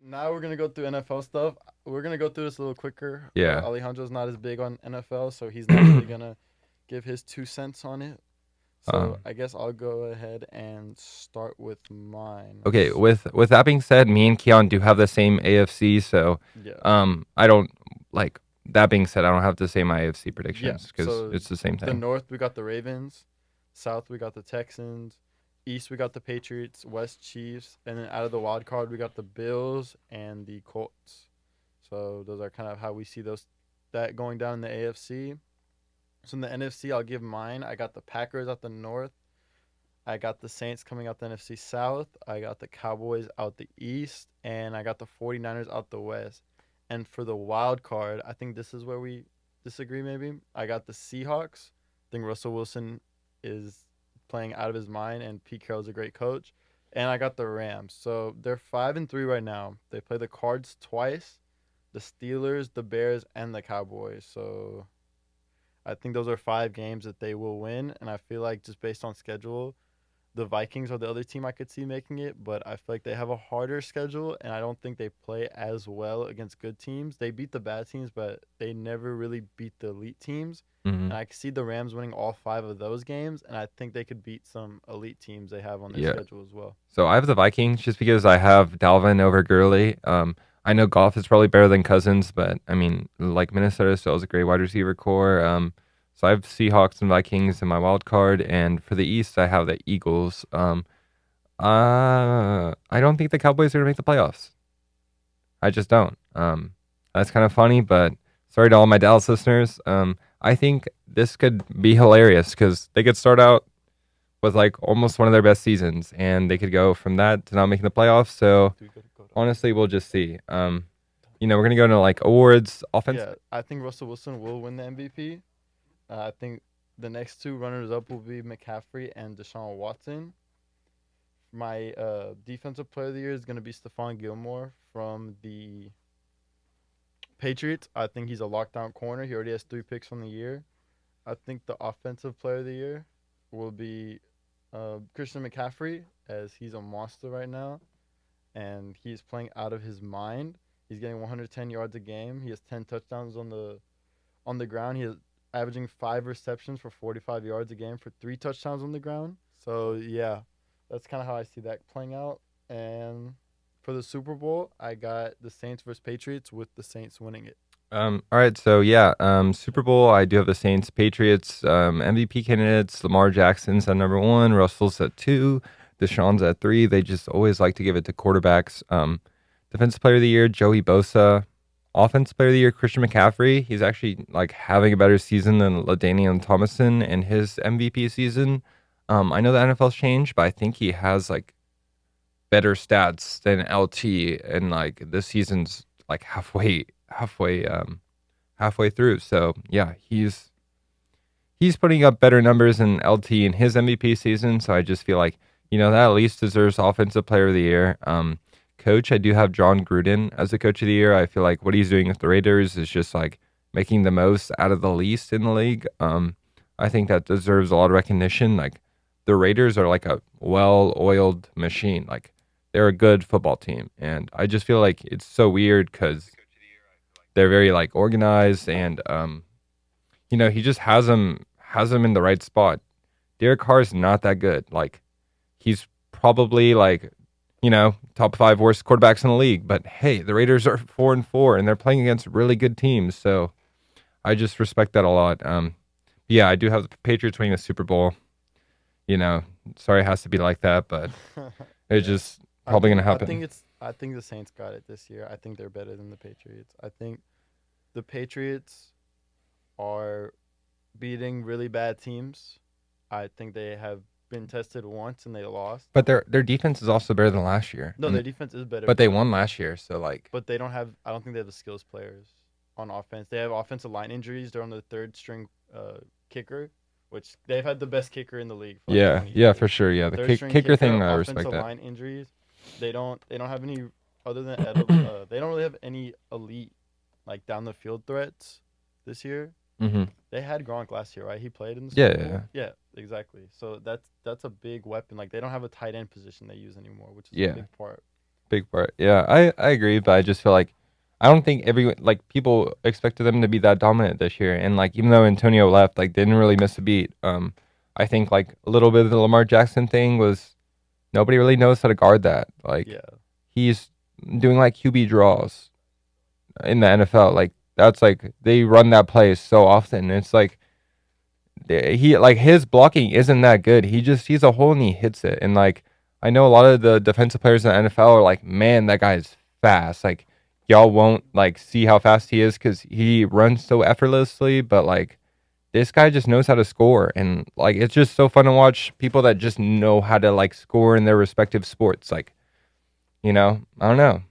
Now we're gonna go through NFL stuff. We're gonna go through this a little quicker. Yeah. Alejandro's not as big on NFL, so he's not really gonna give his 2 cents on it. So um, I guess I'll go ahead and start with mine. okay. With that being said, me and Keon do have the same AFC, so Yeah, I don't like. That being said, I don't have the same AFC yeah. predictions because So it's the same the thing. North we got the Ravens, South we got the Texans, East we got the Patriots, West Chiefs, and then out of the wild card we got the Bills and the Colts. So those are kind of how we see those that going down in the AFC. So in the NFC, I'll give mine. I got the Packers out the North. I got the Saints coming out the NFC South. I got the Cowboys out the East. And I got the 49ers out the West. And for the wild card, I think this is where we disagree maybe. I got the Seahawks. I think Russell Wilson is playing out of his mind and Pete Carroll's a great coach. And I got the Rams. So they're 5-3 right now. They play the Cards twice, the Steelers, the Bears, and the Cowboys. So I think those are 5 games that they will win, and I feel like just based on schedule, the Vikings are the other team I could see making it, but I feel like they have a harder schedule, and I don't think they play as well against good teams. They beat the bad teams, but they never really beat the elite teams. Hmm. And I could see the Rams winning all 5 of those games, and I think they could beat some elite teams they have on their Yeah. schedule as well. So I have the Vikings just because I have Dalvin over Gurley. I know Goff is probably better than Cousins, but I mean, like Minnesota still has a great wide receiver core. So I have Seahawks and Vikings in my wild card, and for the East, I have the Eagles. I don't think the Cowboys are gonna make the playoffs. I just don't. That's kind of funny, but sorry to all my Dallas listeners. I think this could be hilarious because they could start out with like almost one of their best seasons, and they could go from that to not making the playoffs. So Do we go to honestly, we'll just see. We're gonna go into like awards, offense. Yeah, I think Russell Wilson will win the MVP. I think the next two runners up will be McCaffrey and Deshaun Watson. My defensive player of the year is going to be Stephon Gilmore from the Patriots. I think he's a lockdown corner. He already has 3 picks from the year. I think the offensive player of the year will be Christian McCaffrey, as he's a monster right now, and he's playing out of his mind. He's getting 110 yards a game. He has 10 touchdowns on the ground. He is averaging 5 receptions for 45 yards a game for 3 touchdowns on the ground. So yeah, that's kind of how I see that playing out. And for the Super Bowl, I got the Saints versus Patriots with the Saints winning it. All right, so yeah, Super Bowl. I do have the Saints, Patriots, MVP candidates. Lamar Jackson's at number one, Russell's at two, Deshaun's at three. They just always like to give it to quarterbacks. Defensive Player of the Year, Joey Bosa. Offensive Player of the Year, Christian McCaffrey. He's actually like having a better season than LaDainian Thomason in his MVP season. I know the NFL's changed, but I think he has like better stats than LT, and like this season's like halfway through. So yeah, he's putting up better numbers than LT in his MVP season. So I just feel like that at least deserves Offensive Player of the Year. Coach, I do have John Gruden as the Coach of the Year. I feel like what he's doing with the Raiders is just like making the most out of the least in the league. I think that deserves a lot of recognition. Like the Raiders are like a well-oiled machine. Like they're a good football team, and I just feel like it's so weird because they're very like organized, and he just has them in the right spot. Derek Carr's not that good. Like he's probably like top five worst quarterbacks in the league. But hey, the Raiders are 4-4, and they're playing against really good teams. So I just respect that a lot. Yeah, I do have the Patriots winning the Super Bowl. Sorry it has to be like that, but it's Yeah, just probably gonna I think happen. I think the Saints got it this year. I think they're better than the Patriots. I think the Patriots are beating really bad teams. I think they have been tested once and they lost. But their defense is also better than last year, No, their defense is better, but they won last year. So like, but they don't have. I don't think they have the skills players on offense. They have offensive line injuries. They're on the third string kicker, which they've had the best kicker in the league for like yeah, 20 yeah, for years. sure. Yeah, the Third string kicker kicker, thing, I respect offensive that. line injuries. They don't have any other than they don't really have any elite like down the field threats this year. Hmm. They had Gronk last year, right? He played in the Yeah, Super yeah, yeah. Bowl. Yeah, exactly. So that's a big weapon. Like they don't have a tight end position they use anymore, which is a Yeah. big part. Big part. Yeah, I agree, but I just feel like I don't think everyone like people expected them to be that dominant this year, and like even though Antonio left, like they didn't really miss a beat. I think like a little bit of the Lamar Jackson thing was nobody really knows how to guard that. Like Yeah. he's doing like QB draws in the NFL. Like that's like they run that play so often. It's like he like his blocking isn't that good. He's a hole and he hits it. And like I know a lot of the defensive players in the NFL are like, man, that guy's fast. Like y'all won't like see how fast he is because he runs so effortlessly. But like this guy just knows how to score, and like it's just so fun to watch people that just know how to like score in their respective sports. Like I don't know.